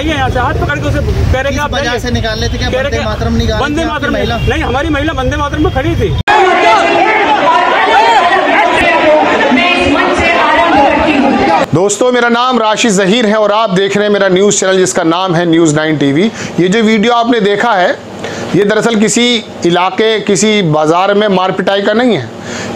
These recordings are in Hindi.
जाइए यहाँ से, हाथ पकड़ के उसे कह रहे कि आप वजह से निकाल लेते क्या? वंदे मातरम निकाल, वंदे मातरम नहीं, हमारी महिला वंदे मातरम में खड़ी थी। दोस्तों, मेरा नाम राशिद ज़हीर है और आप देख रहे हैं मेरा न्यूज़ चैनल जिसका नाम है न्यूज़ 9 टीवी। ये जो वीडियो आपने देखा है ये दरअसल किसी इलाके, किसी बाज़ार में मार पिटाई का नहीं है।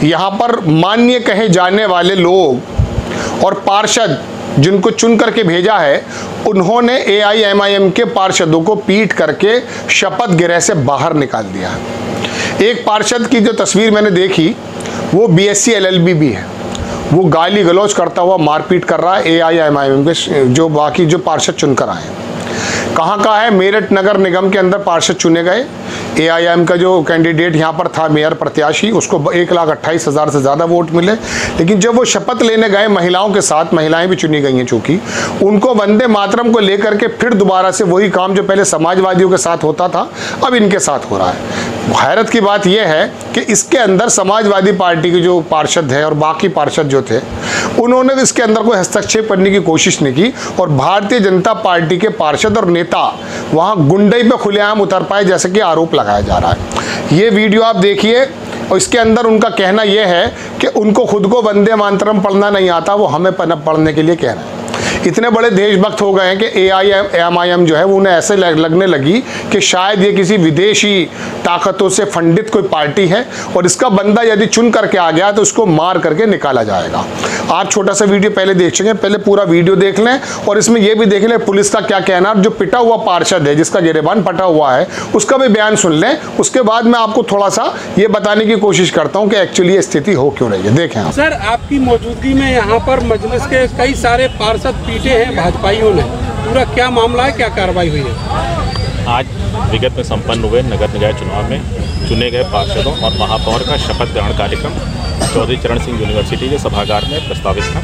यहाँ पर माननीय कहे जाने वाले लोग और पार्षद जिनको चुन करके भेजा है, उन्होंने AIMIM के पार्षदों को पीट करके शपथ गृह से बाहर निकाल दिया। एक पार्षद की जो तस्वीर मैंने देखी वो BSc LLB भी है, वो गाली गलौज करता हुआ मारपीट कर रहा है AIMIM के जो बाकी जो पार्षद चुनकर आए हैं। कहाँ का है? मेरठ नगर निगम के अंदर पार्षद चुने गए। AIM का जो कैंडिडेट यहाँ पर था मेयर प्रत्याशी, उसको 1,28,000 से ज़्यादा वोट मिले। लेकिन जब वो शपथ लेने गए महिलाओं के साथ, महिलाएं भी चुनी गई हैं चूँकि, उनको वंदे मातरम को लेकर के फिर दोबारा से वही काम जो पहले समाजवादियों के साथ होता था अब इनके साथ हो रहा है। हैरत की बात यह है कि इसके अंदर समाजवादी पार्टी के जो पार्षद है और बाकी पार्षद जो थे उन्होंने इसके अंदर कोई हस्तक्षेप करने की कोशिश नहीं की और भारतीय जनता पार्टी के पार्षद और नेता वहां गुंडई पे खुलेआम उतर पाए जैसे कि आरोप लगाया जा रहा है। ये वीडियो आप देखिए और इसके अंदर उनका कहना यह है कि उनको खुद को वंदे मातरम पढ़ना नहीं आता, वो हमें पढ़ने के लिए कह रहे हैं। इतने बड़े देशभक्त हो गए हैं कि AIMIM जो है वो उन्हें ऐसे लगने लगी कि शायद ये किसी विदेशी ताकतों से फंडित कोई पार्टी है और इसका बंदा यदि चुन करके आ गया तो उसको मार करके निकाला जाएगा। आप छोटा सा वीडियो पहले देख चुके हैं, पहले पूरा वीडियो देख लें और इसमें यह भी देख लें पुलिस का क्या कहना। जो पिटा हुआ पार्षद है, जिसका गिरेबान फटा हुआ है, उसका भी बयान सुन लें। उसके बाद मैं आपको थोड़ा सा ये बताने की कोशिश करता हूँ कि एक्चुअली ये स्थिति हो क्यों रही है। देखें सर, आपकी मौजूदगी में यहाँ पर मजलिस के कई सारे पार्षद पीटे हैं भाजपाइयों ने, पूरा क्या मामला है, क्या कार्रवाई हुई है? आज विगत में संपन्न हुए नगर निकाय चुनाव में चुने गए पार्षदों और महापौर का शपथ ग्रहण कार्यक्रम चौधरी चरण सिंह यूनिवर्सिटी के सभागार में प्रस्तावित था।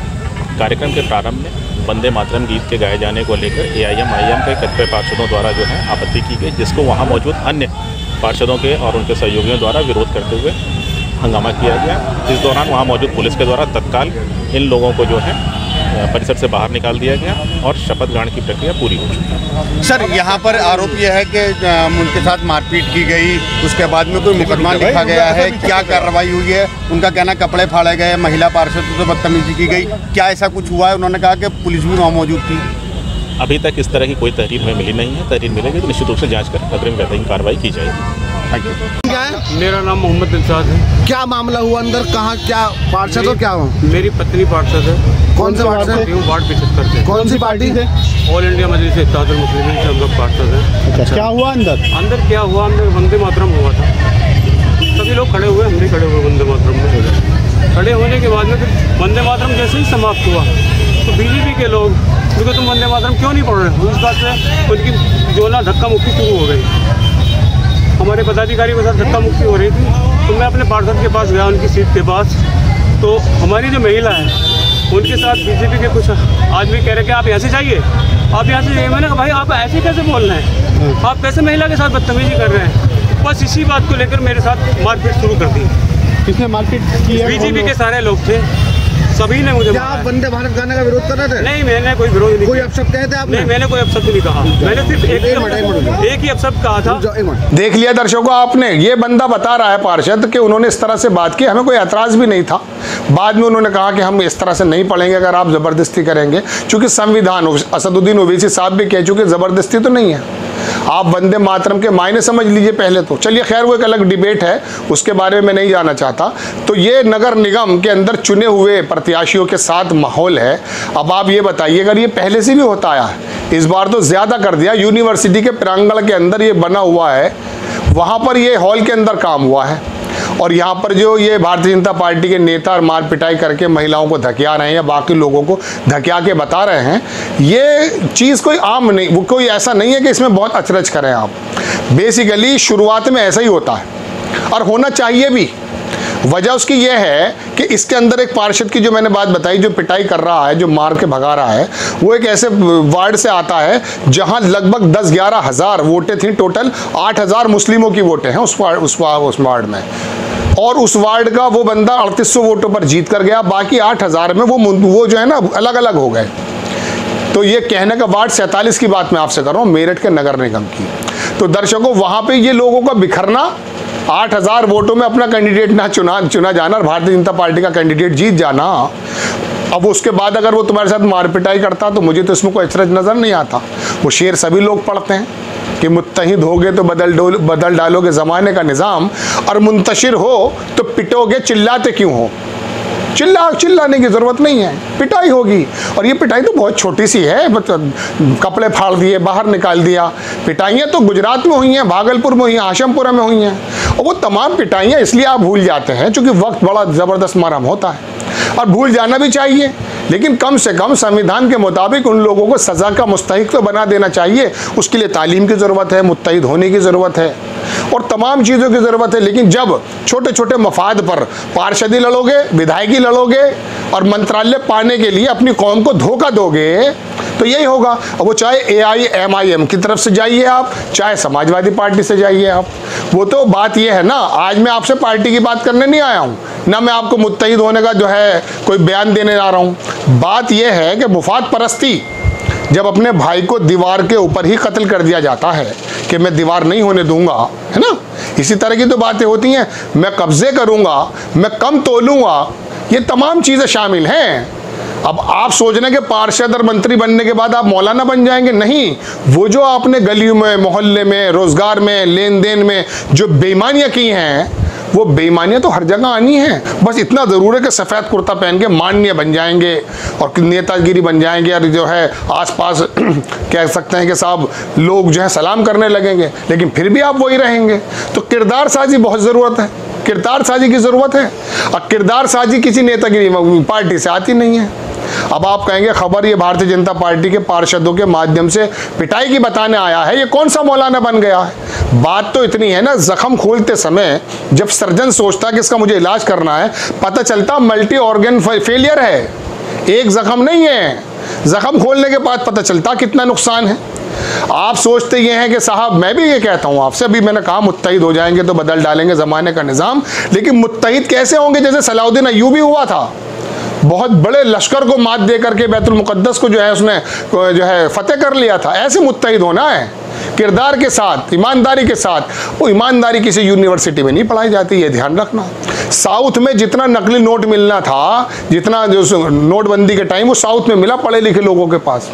कार्यक्रम के प्रारंभ में वंदे मातरम गीत के गाए जाने को लेकर AIMIM के कतिपय पार्षदों द्वारा जो है आपत्ति की गई, जिसको वहाँ मौजूद अन्य पार्षदों के और उनके सहयोगियों द्वारा विरोध करते हुए हंगामा किया गया। इस दौरान वहाँ मौजूद पुलिस के द्वारा तत्काल इन लोगों को जो है परिसर से बाहर निकाल दिया गया और शपथ ग्रहण की प्रक्रिया पूरी हो चुकी है। सर, यहाँ पर आरोप यह है कि उनके साथ मारपीट की गई, उसके बाद में कोई मुकदमा लिखा गया है, क्या कार्रवाई हुई है? उनका कहना कपड़े फाड़े गए, महिला पार्षदों से बदतमीजी की गई, क्या ऐसा कुछ हुआ है? उन्होंने कहा कि पुलिस भी वहाँ मौजूद थी। अभी तक इस तरह की कोई तहरीर हमें मिली नहीं है। तहरीर मिलेगी तो निश्चित रूप से जाँच कर अग्रिम वैधानिक कार्रवाई की जाएगी। क्या है? मेरा नाम मोहम्मद दिलशाद है। क्या मामला हुआ अंदर? कहाँ, क्या पार्षद हो? क्या हो? मेरी पत्नी पार्षद है। कौन से पार्षद? वार्ड 75 से। कौन सी पार्टी से? ऑल इंडिया मजलिस इत्तेहादुल मुस्लिमीन से हम लोग पार्षद हैं। अच्छा, क्या हुआ अंदर? अंदर क्या हुआ, अंदर वंदे मातरम हुआ था। सभी लोग खड़े हुए, हम भी खड़े हुए वंदे मातरम में। खड़े होने के बाद में फिर वंदे मातरम जैसे ही समाप्त हुआ तो BJP के लोग, क्योंकि तुम वंदे मातरम क्यों नहीं पढ़ रहे, उस बात से उनकी जो ना धक्का मुक्की शुरू हो गई। हमारे पदाधिकारियों के साथ धक्का मुक्की हो रही थी तो मैं अपने पार्षद के पास गया, उनकी सीट के पास। तो हमारी जो महिला है उनके साथ BJP के कुछ आदमी कह रहे कि आप यहाँ से जाइए, आप यहाँ से जाइए। मैंने कहा भाई आप ऐसे कैसे बोल रहे हैं, आप कैसे महिला के साथ बदतमीजी कर रहे हैं? बस इसी बात को लेकर मेरे साथ मारपीट शुरू कर दी। किसने मारपीट की है? BJP के सारे लोग थे, सभी ने मुझे। क्या आप वंदे भारत गाने का विरोध कर रहे थे? नहीं, मैंने कोई विरोध नहीं। कोई अपशब्द कहे थे आपने? नहीं, मैंने कोई अपशब्द नहीं कहा। मैंने सिर्फ एक ही अपशब्द कहा था। देख लिया दर्शकों आपने, ये बंदा बता रहा है पार्षद कि उन्होंने इस तरह से बात की, हमें कोई एतराज भी नहीं था। बाद में उन्होंने कहा कि हम इस तरह से नहीं पढ़ेंगे अगर आप ज़बरदस्ती करेंगे, क्योंकि संविधान, असदुद्दीन ओवैसी साहब भी कह चुके ज़बरदस्ती तो नहीं है। आप वंदे मातरम के मायने समझ लीजिए पहले तो। चलिए खैर वो एक अलग डिबेट है, उसके बारे में मैं नहीं जाना चाहता। तो ये नगर निगम के अंदर चुने हुए प्रत्याशियों के साथ माहौल है। अब आप ये बताइए, अगर ये पहले से भी होता आया है, इस बार तो ज़्यादा कर दिया। यूनिवर्सिटी के प्रांगण के अंदर ये बना हुआ है, वहाँ पर ये हॉल के अंदर काम हुआ है और यहाँ पर जो ये भारतीय जनता पार्टी के नेता और मार पिटाई करके महिलाओं को धकिया रहे हैं या बाकी लोगों को धकिया के बता रहे हैं, ये चीज़ कोई आम नहीं, वो कोई ऐसा नहीं है कि इसमें बहुत अचरज करें आप। बेसिकली शुरुआत में ऐसा ही होता है और होना चाहिए भी। वजह उसकी यह है कि इसके अंदर एक पार्षद की जो मैंने बात बताई, जो पिटाई कर रहा है, जो मार के भगा रहा है, वो एक ऐसे वार्ड से आता है जहां लगभग 10-11 हज़ार वोटें थी टोटल। 8,000 मुस्लिमों की वोटें हैं उस वार्ड में, और उस वार्ड का वो बंदा 3800 वोटों पर जीत कर गया। बाकी 8,000 में वो जो है ना अलग अलग हो गए। तो ये कहने का वार्ड 47 की बात मैं आपसे कर रहा हूँ, मेरठ के नगर निगम की। तो दर्शकों, वहाँ पे ये लोगों का बिखरना, 8000 वोटों में अपना कैंडिडेट ना चुना जाना और भारतीय जनता पार्टी का कैंडिडेट जीत जाना, अब उसके बाद अगर वो तुम्हारे साथ मारपिटाई करता तो मुझे तो इसमें कोई अचरज नज़र नहीं आता। वो शेर सभी लोग पढ़ते हैं कि मुत्तहिद होगे तो बदल डालोगे ज़माने का निज़ाम, और मुंतशिर हो तो पिटोगे, चिल्लाते क्यों हो? चिल्लाने की ज़रूरत नहीं है, पिटाई होगी। और ये पिटाई तो बहुत छोटी सी है, कपड़े फाड़ दिए, बाहर निकाल दिया। पिटाइयाँ तो गुजरात में हुई हैं, भागलपुर में हुई हैं, आशमपुरा में हुई हैं। और वो तमाम पिटाइयाँ इसलिए आप भूल जाते हैं क्योंकि वक्त बड़ा ज़बरदस्त मरहम होता है, और भूल जाना भी चाहिए। लेकिन कम से कम संविधान के मुताबिक उन लोगों को सज़ा का मुस्तहिक तो बना देना चाहिए। उसके लिए तालीम की ज़रूरत है, मुत्तहिद होने की ज़रूरत है, और तमाम चीज़ों की ज़रूरत है। लेकिन जब छोटे छोटे मफाद पर पार्षदी लड़ोगे, विधायकी लड़ोगे और मंत्रालय पाने के लिए अपनी कौम को धोखा दोगे, तो यही होगा। अब वो चाहे AIMIM की तरफ से जाइए आप, चाहे समाजवादी पार्टी से जाइए आप, वो तो बात ये है ना, आज मैं आपसे पार्टी की बात करने नहीं आया हूँ, ना मैं आपको मुत्तहिद होने का जो है कोई बयान देने आ रहा हूँ। बात यह है कि मुफाद परस्ती, जब अपने भाई को दीवार के ऊपर ही कत्ल कर दिया जाता है कि मैं दीवार नहीं होने दूंगा, है ना, इसी तरह की तो बातें होती हैं। मैं कब्जे करूंगा, मैं कम तोलूंगा, ये तमाम चीज़ें शामिल हैं। अब आप सोच रहे हैं कि पार्षद और मंत्री बनने के बाद आप मौलाना बन जाएंगे, नहीं। वो जो आपने गलियों में, मोहल्ले में, रोजगार में, लेन देन में जो बेईमानियां की हैं, वो बेईमानियां तो हर जगह आनी है। बस इतना ज़रूर है कि सफ़ेद कुर्ता पहन के माननीय बन जाएंगे और नेतागिरी बन जाएंगे, और जो है आसपास कह सकते हैं कि साहब लोग जो है सलाम करने लगेंगे, लेकिन फिर भी आप वही रहेंगे। तो किरदार साजी बहुत ज़रूरत है, किरदार साजी की ज़रूरत है, और किरदार साजी किसी नेतागिरी पार्टी से आती नहीं है। अब आप कहेंगे खबर ये भारतीय जनता पार्टी के पार्षदों के माध्यम से पिटाई की बताने आया है, ये कौन सा मौलाना बन गया है? बात तो इतनी है ना, जख्म खोलते समय जब सर्जन सोचता कि इसका मुझे इलाज करना है, पता चलता मल्टी ऑर्गन फेलियर है, एक जख्म नहीं है। जख्म खोलने के बाद पता चलता कितना नुकसान है। आप सोचते ये हैं कि साहब, मैं भी ये कहता हूँ आपसे, अभी मैंने कहा मुत्तहिद हो जाएंगे तो बदल डालेंगे ज़माने का निज़ाम, लेकिन मुत्तहिद कैसे होंगे? जैसे सलाउद्दीन अय्यूबी हुआ था, बहुत बड़े लश्कर को मात दे करके बैतुल मुक़द्दस को जो है उसने जो है फतेह कर लिया था। ऐसे मुत्तहिद होना है, किरदार के साथ, ईमानदारी के साथ। वो ईमानदारी किसी यूनिवर्सिटी में नहीं पढ़ाई जाती, ये ध्यान रखना। साउथ में जितना नकली नोट मिलना था, जितना जो नोटबंदी के टाइम, वो साउथ में मिला पढ़े लिखे लोगों के पास।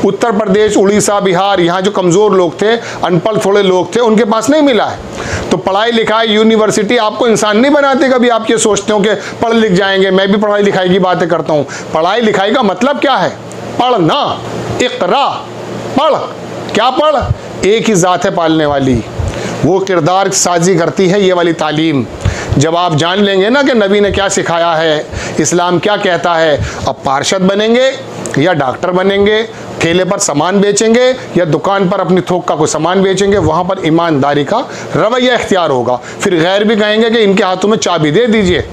उत्तर प्रदेश, उड़ीसा, बिहार, यहाँ जो कमज़ोर लोग थे, अनपढ़ थोड़े लोग थे, उनके पास नहीं मिला है। तो पढ़ाई लिखाई, यूनिवर्सिटी आपको इंसान नहीं बनाते। कभी आप ये सोचते हो कि पढ़ लिख जाएंगे, मैं भी पढ़ाई लिखाई की बातें करता हूँ। पढ़ाई लिखाई का मतलब क्या है? पढ़ना, इक़रा, पढ़। क्या पढ़? एक ही ज़ात है पालने वाली, वो किरदार साजी करती है ये वाली तालीम। जब आप जान लेंगे ना कि नबी ने क्या सिखाया है, इस्लाम क्या कहता है, अब पार्षद बनेंगे या डॉक्टर बनेंगे, ठेले पर सामान बेचेंगे या दुकान पर अपनी थोक का कोई सामान बेचेंगे, वहाँ पर ईमानदारी का रवैया इख्तियार होगा। फिर गैर भी कहेंगे कि इनके हाथों में चाबी दे दीजिए।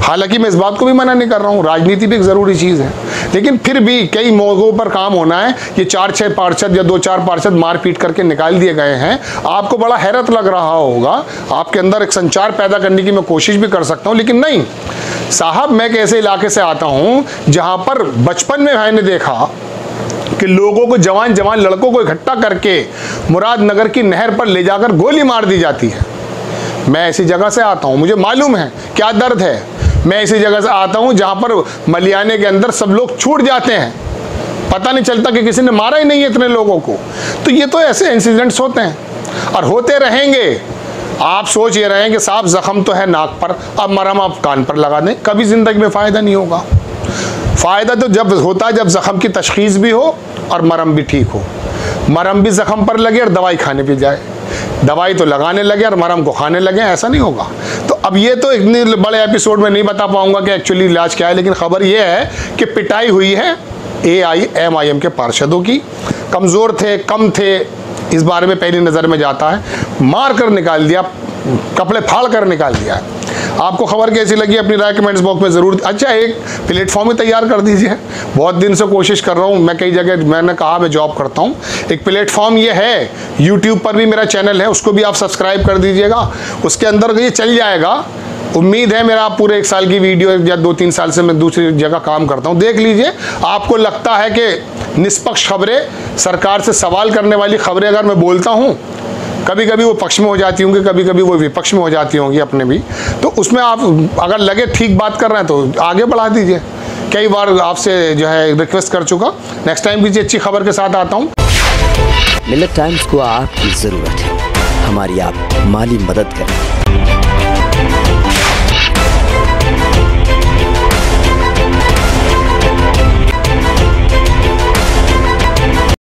हालांकि मैं इस बात को भी मना नहीं कर रहा हूँ, राजनीति भी एक ज़रूरी चीज़ है, लेकिन फिर भी कई मौक़ों पर काम होना है। ये 4-6 पार्षद या 2-4 पार्षद मारपीट करके निकाल दिए गए हैं, आपको बड़ा हैरत लग रहा होगा, आपके अंदर एक संचार पैदा करने की मैं कोशिश भी कर सकता हूँ, लेकिन नहीं साहब। मैं एक ऐसे इलाके से आता हूँ जहाँ पर बचपन में मैंने देखा कि लोगों को, जवान जवान लड़कों को इकट्ठा करके मुरादनगर की नहर पर ले जाकर गोली मार दी जाती है। मैं ऐसी जगह से आता हूँ, मुझे मालूम है क्या दर्द है। मैं ऐसी जगह से आता हूँ जहाँ पर मलियाने के अंदर सब लोग छूट जाते हैं, पता नहीं चलता कि किसी ने मारा ही नहीं है इतने लोगों को। तो ये तो ऐसे इंसिडेंट्स होते हैं और होते रहेंगे। आप सोच ये रहे हैं कि साहब ज़ख्म तो है नाक पर, अब मरहम आप कान पर लगा दें, कभी ज़िंदगी में फ़ायदा नहीं होगा। फ़ायदा तो जब होता है जब ज़ख्म की तशख़ीस भी हो और मरहम भी ठीक हो। मरहम भी ज़ख्म पर लगे और दवाई खाने भी जाए, दवाई तो लगाने लगे और मरहम को खाने लगे, ऐसा नहीं होगा। तो अब ये तो इतने बड़े एपिसोड में नहीं बता पाऊंगा कि एक्चुअली इलाज क्या है, लेकिन ख़बर ये है कि पिटाई हुई है AIMIM के पार्षदों की। कमज़ोर थे, कम थे, इस बारे में पहली नज़र में जाता है, मार कर निकाल दिया, कपड़े फाड़ कर निकाल दिया है। आपको खबर कैसी लगी अपनी राय कमेंट्स बॉक्स में ज़रूर। अच्छा, एक प्लेटफॉर्म ही तैयार कर दीजिए, बहुत दिन से कोशिश कर रहा हूँ मैं, कई जगह मैंने कहा मैं जॉब करता हूँ। एक प्लेटफॉर्म ये है, यूट्यूब पर भी मेरा चैनल है, उसको भी आप सब्सक्राइब कर दीजिएगा, उसके अंदर ये चल जाएगा। उम्मीद है मेरा, आप पूरे 1 साल की वीडियो या 2-3 साल से मैं दूसरी जगह काम करता हूँ, देख लीजिए। आपको लगता है कि निष्पक्ष खबरें, सरकार से सवाल करने वाली खबरें अगर मैं बोलता हूँ, कभी कभी वो पक्ष में हो जाती होंगी, कभी कभी वो विपक्ष में हो जाती होंगी अपने भी, तो उसमें आप अगर लगे ठीक बात कर रहे हैं तो आगे बढ़ा दीजिए। कई बार आपसे जो है रिक्वेस्ट कर चुका, नेक्स्ट टाइम भी अच्छी खबर के साथ आता हूँ। मिलेट टाइम्स को आपकी ज़रूरत है, हमारी आप माली मदद करें।